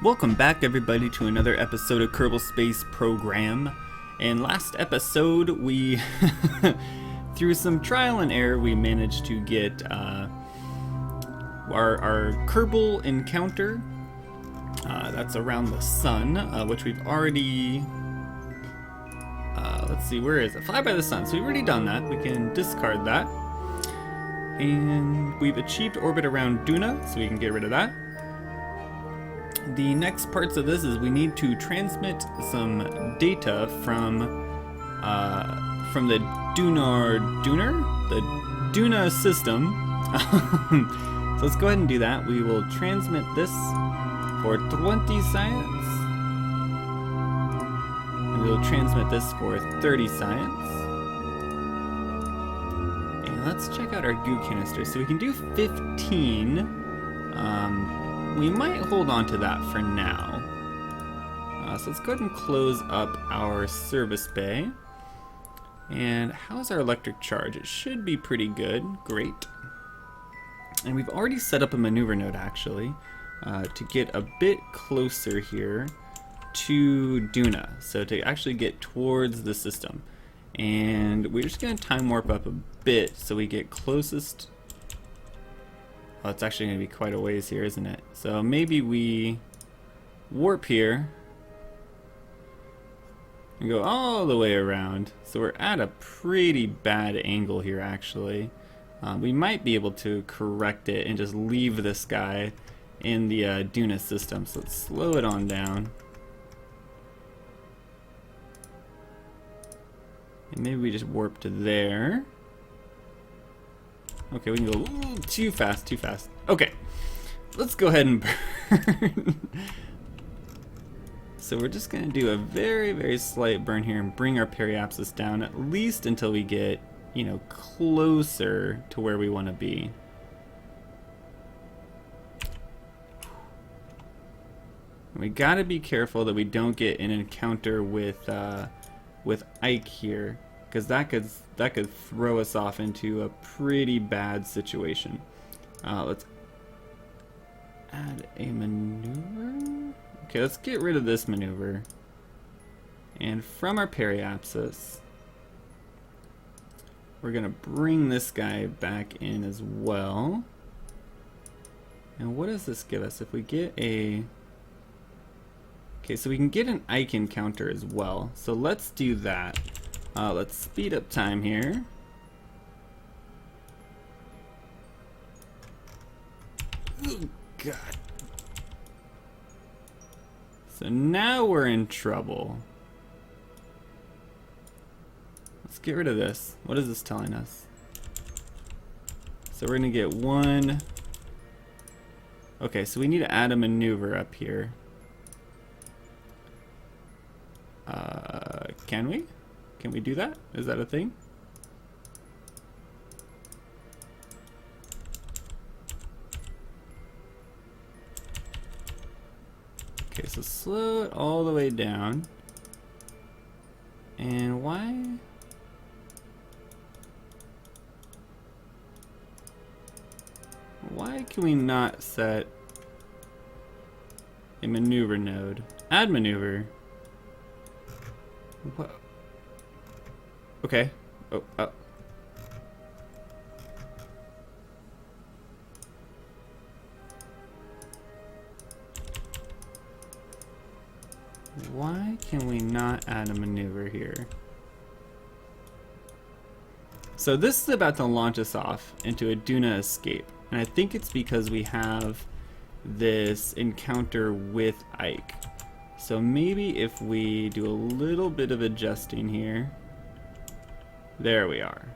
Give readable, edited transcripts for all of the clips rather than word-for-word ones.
Welcome back, everybody, to another episode of Kerbal Space Program. And last episode, we, through some trial and error, we managed to get our Kerbal encounter. That's around the sun, which we've already... let's see, where is it? Fly by the sun. So we've already done that. We can discard that. And we've achieved orbit around Duna, so we can get rid of that. The next parts of this is we need to transmit some data from the Duna system. So let's go ahead and do that. We will transmit this for 20 science. And we will transmit this for 30 science. And let's check out our goo canister. So we can do 15. We might hold on to that for now. So let's go ahead and close up our service bay. And how's our electric charge? It should be pretty good. Great. And we've already set up a maneuver node, actually, to get a bit closer here to Duna. So to actually get towards the system. And we're just going to time warp up a bit so we get closest. Oh, it's actually going to be quite a ways here, isn't it? So maybe we warp here and go all the way around. So we're at a pretty bad angle here, actually. We might be able to correct it and just leave this guy in the Duna system. So let's slow it on down. And maybe we just warp to there. Okay, we can go too fast, too fast. Okay, let's go ahead and burn. So we're just going to do a very, very slight burn here and bring our periapsis down at least until we get, you know, closer to where we want to be. And we got to be careful that we don't get an encounter with Ike here, because that could throw us off into a pretty bad situation. Let's add a maneuver. Okay, let's get rid of this maneuver. And from our periapsis, we're gonna bring this guy back in as well. And what does this give us? If we get a... Okay, so we can get an Ike encounter as well. So let's do that. Let's speed up time here. Oh, God. So now we're in trouble. Let's get rid of this. What is this telling us? So we're gonna get one. Okay, so we need to add a maneuver up here. Can we? Can we do that? Is that a thing? Okay, so slow it all the way down. And why? Why can we not set a maneuver node? Add maneuver. What? Okay. Oh. Why can we not add a maneuver here? So this is about to launch us off into a Duna escape. And I think it's because we have this encounter with Ike. So maybe if we do a little bit of adjusting here. There we are.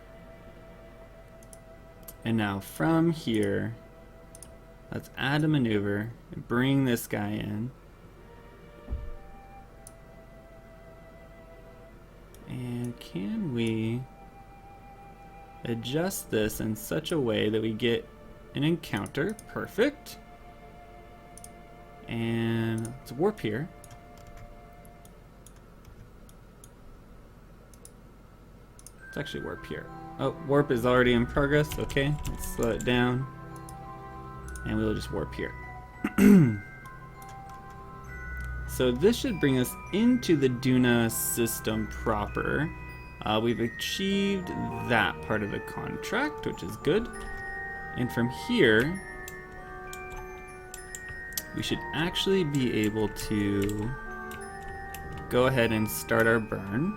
And now from here, let's add a maneuver and bring this guy in. And can we adjust this in such a way that we get an encounter? Perfect. And let's warp here. Let's actually warp here. Oh, warp is already in progress. Okay, let's slow it down. And we'll just warp here. So this should bring us into the Duna system proper. We've achieved that part of the contract, which is good. And from here, we should actually be able to go ahead and start our burn.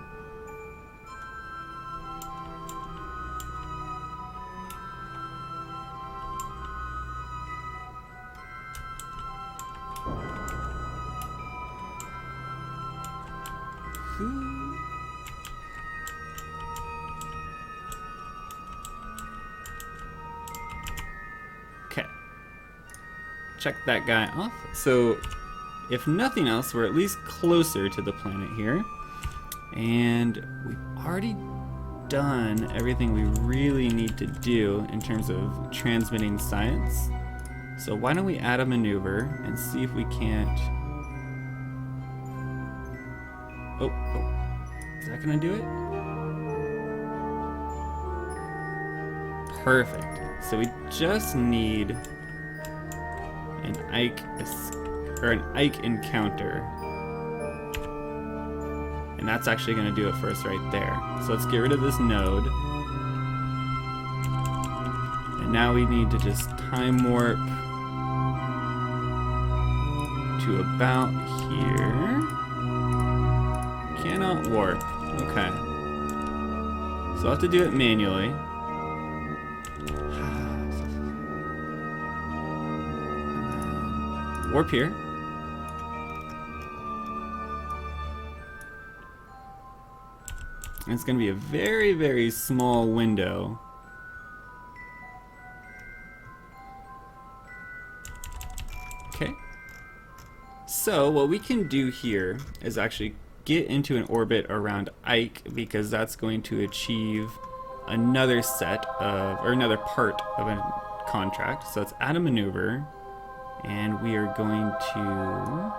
Okay. Check that guy off. So, if nothing else, we're at least closer to the planet here. And we've already done everything we really need to do in terms of transmitting science. So why don't we add a maneuver and see if we can't... Oh, is that gonna do it? Perfect. So we just need an Ike encounter. And that's actually gonna do it for us right there. So let's get rid of this node. And now we need to just time warp to about here. Cannot warp. Okay. So I'll have to do it manually. Warp here. And it's going to be a very, very small window. Okay. So what we can do here is actually get into an orbit around Ike, because that's going to achieve another set of, or another part of a contract. So let's add a maneuver, and we are going to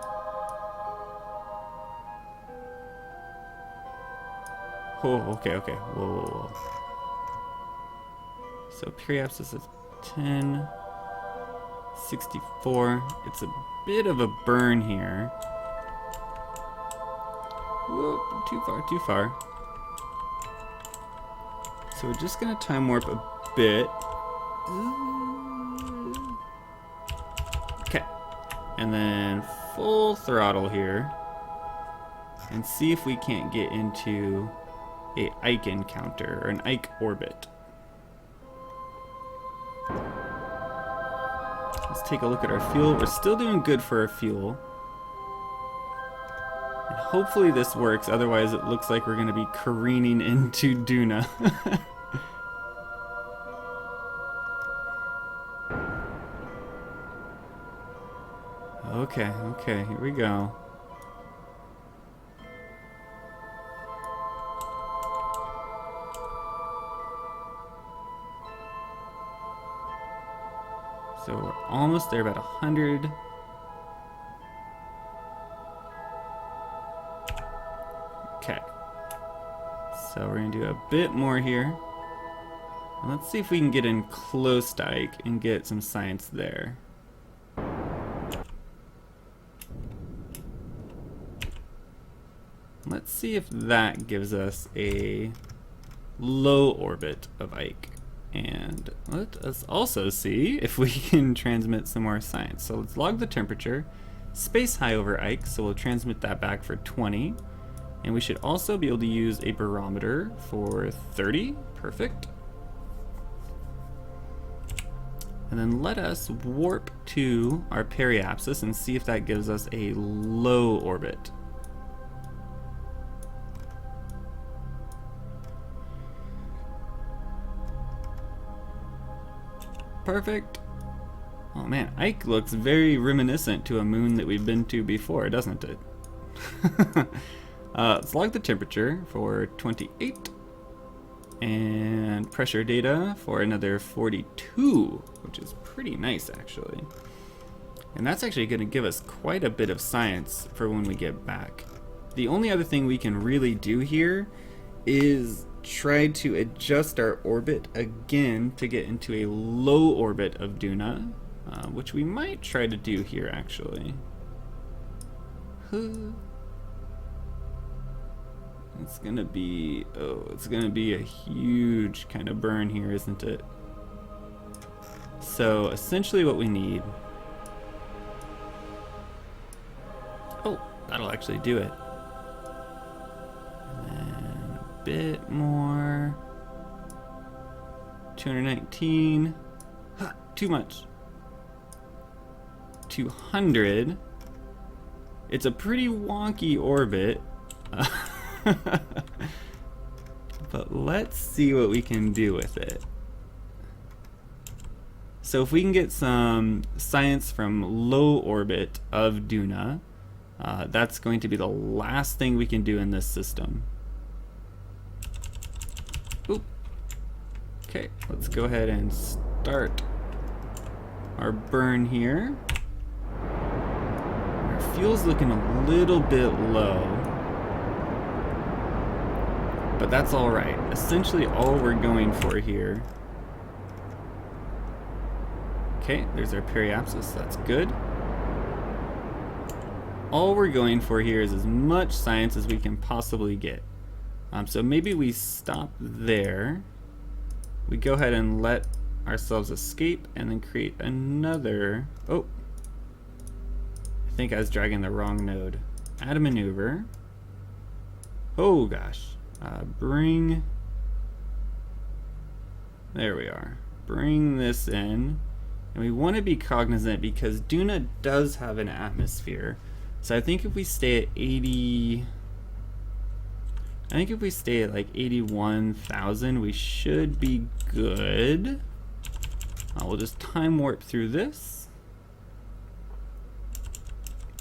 okay. Whoa. So periapsis is 10, 64. It's a bit of a burn here. Whoop, too far. So we're just gonna time warp a bit. Okay. And then full throttle here. And see if we can't get into a Ike encounter, or an Ike orbit. Let's take a look at our fuel. We're still doing good for our fuel. And hopefully this works, otherwise it looks like we're going to be careening into Duna. Okay, here we go. So we're almost there, about 100. Okay. So we're gonna do a bit more here. And let's see if we can get in close to Ike and get some science there. Let's see if that gives us a low orbit of Ike. And let us also see if we can transmit some more science. So let's log the temperature. Space high over Ike, so we'll transmit that back for 20. And we should also be able to use a barometer for 30. Perfect. And then let us warp to our periapsis and see if that gives us a low orbit. Perfect. Oh man, Ike looks very reminiscent to a moon that we've been to before, doesn't it? Let's log the temperature for 28 and pressure data for another 42, which is pretty nice actually. And that's actually going to give us quite a bit of science for when we get back. The only other thing we can really do here is try to adjust our orbit again to get into a low orbit of Duna, which we might try to do here actually. It's gonna be, it's gonna be a huge kind of burn here, isn't it? So essentially what we need, that'll actually do it. And then a bit more. 219. Too much. 200. It's a pretty wonky orbit. But let's see what we can do with it. So if we can get some science from low orbit of Duna, that's going to be the last thing we can do in this system. Oop. Okay, let's go ahead and start our burn here. Our fuel's looking a little bit low, but that's all right. Essentially all we're going for here. Okay, there's our periapsis, that's good. All we're going for here is as much science as we can possibly get. So maybe we stop there. We go ahead and let ourselves escape and then create another. Oh, I think I was dragging the wrong node. Add a maneuver. Oh gosh. Bring. There we are. Bring this in. And we want to be cognizant because Duna does have an atmosphere. So I think if we stay at 80, I think if we stay at like 81,000, we should be good. We'll just time warp through this.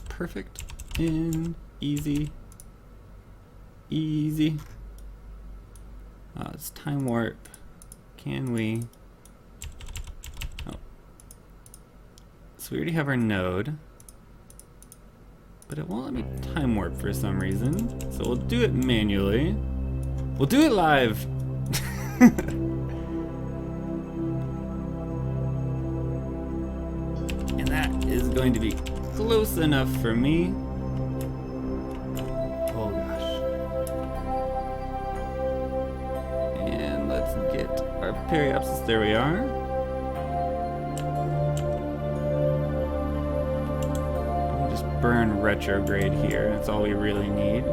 Perfect. In. Easy. Easy. Let's time warp. Can we? Oh. So we already have our node. But it won't let me time warp for some reason. So we'll do it manually. We'll do it live. And that is going to be close enough for me. Oh gosh. And let's get our periapsis. There we are. Burn retrograde here. That's all we really need.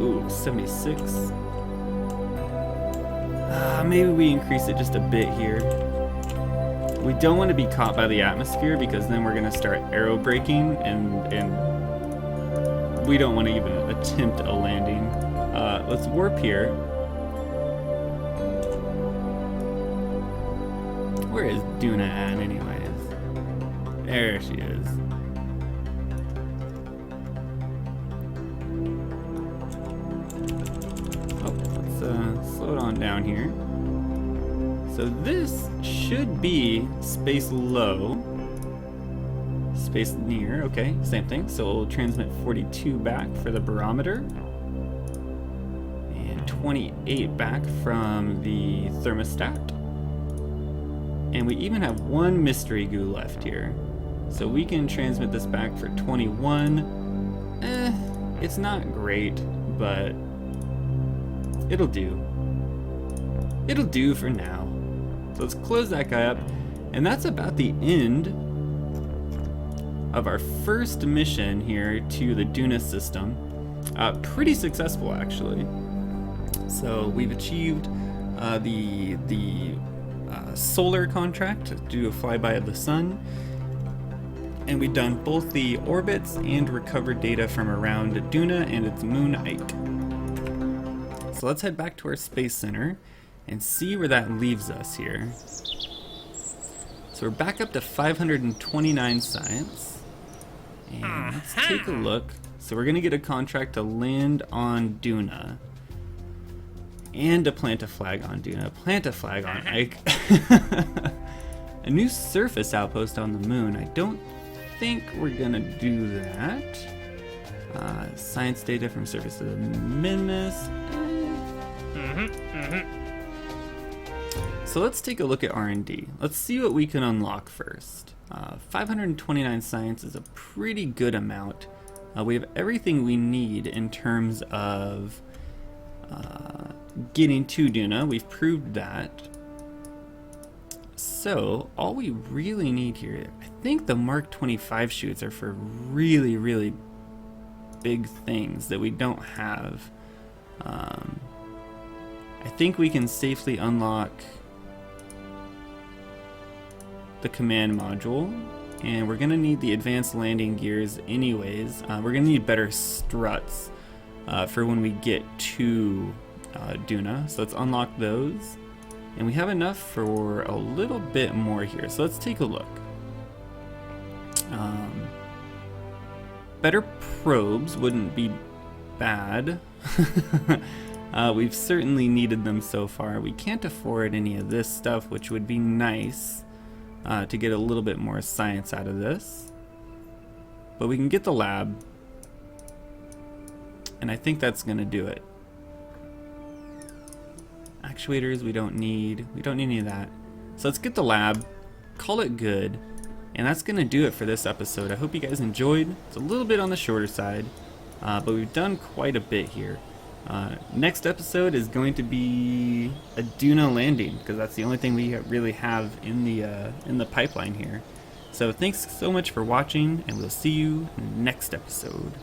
Ooh, 76. Maybe we increase it just a bit here. We don't want to be caught by the atmosphere because then we're going to start aero braking and we don't want to even attempt a landing. Let's warp here. Where is Duna at anyways? There she is. Slow it on down here. So this should be space low, space near. Okay, same thing. So we'll transmit 42 back for the barometer and 28 back from the thermostat. And we even have one mystery goo left here. So we can transmit this back for 21. It's not great, but it'll do. It'll do for now. So let's close that guy up. And that's about the end of our first mission here to the Duna system. Pretty successful, actually. So we've achieved the solar contract to do a flyby of the sun. And we've done both the orbits and recovered data from around Duna and its moon Ike. So let's head back to our space center and see where that leaves us here. So we're back up to 529 science. And let's take a look. So we're gonna get a contract to land on Duna. And to plant a flag on Duna. Plant a flag on Ike. A new surface outpost on the moon. I don't think we're gonna do that. Science data from surface of the Mimus. So let's take a look at R&D. Let's see what we can unlock first. 529 science is a pretty good amount. We have everything we need in terms of getting to Duna. We've proved that. So all we really need here, I think the Mark 25 shoots are for really, really big things that we don't have. I think we can safely unlock the command module, and we're gonna need the advanced landing gears anyways. We're gonna need better struts for when we get to Duna, so let's unlock those. And we have enough for a little bit more here, so let's take a look. Better probes wouldn't be bad. We've certainly needed them so far. We can't afford any of this stuff, which would be nice to get a little bit more science out of this. But we can get the lab, and I think that's gonna do it. Actuators we don't need any of that. So let's get the lab, call it good, and that's gonna do it for this episode. I hope you guys enjoyed. It's a little bit on the shorter side, but we've done quite a bit here. Next episode is going to be a Duna landing, because that's the only thing we really have in the pipeline here. So thanks so much for watching, and we'll see you next episode.